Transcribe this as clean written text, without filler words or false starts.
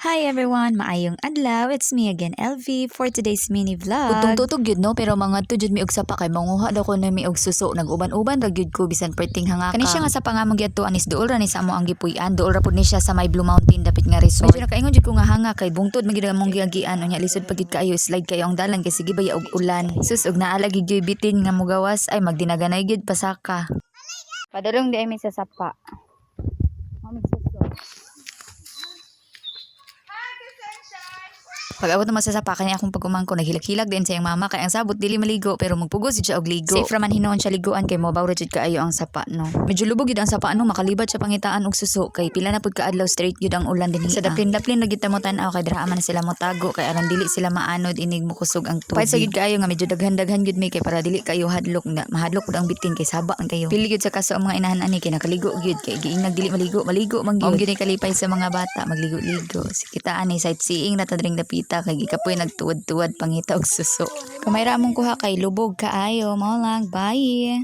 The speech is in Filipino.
Hi everyone, maayong adlaw. It's me again, LV, for today's mini vlog. Utong tutog yun no, pero mga to jud mi og sapa kay manguha daw ko na mi og suso, nag-uban-uban ra gyud ko bisan perting hangaka. Kani siya nga sa pangamong giadto anis duol ra ni sa amo ang gipuy-an, duol ra pud ni siya sa may Blue Mountain dapit nga resort. Medyo nakaingon jud ko nga hanga kay bungtod magid among giagian unya lisod pagid kaayo slide kayo ang dalan kay sige baya og ulan. Sus og naala gid joy bitin nga mugawas ay magdinaganay gid pasaka. Padulong di ay mi sa sapa. Pag-abot naman sa sapa kanya akong pagkumangko naghilag-hilag din sa iyang mama kay ang sabot dili maligo pero magpugos siya og ligo. Safe raman hinuon siya liguan kay mobawra jud kaayo ang sapa no. Medyo lubog gid ang sapa no makalibat siya pangitaan og suso kay pila na pud ka adlaw straight gid ang ulan dinhi. Sa daplin-daplin na gid ta mo tan-aw kay dira man sila motago kay aron dili sila maanod inig mokusog ang tubig. Pait sa gid kaayo nga medyo daghan-daghan gid may kay para dili kayo hadlok na mahadlok pud ang bitin kay saba man kayo. Pili gid sa kaso ang mga inahan ani kay nakaligo gid kay giingag dili maligo man gyud. Gid kalipay sa mga bata magligo-ligo. Sikita ani sightseeing na ta dring dapita kay gikapoy nagtuwad-tuwad pangita og suso. Kamay ra mong kuha kay lubog kaayo, mao lang, bye.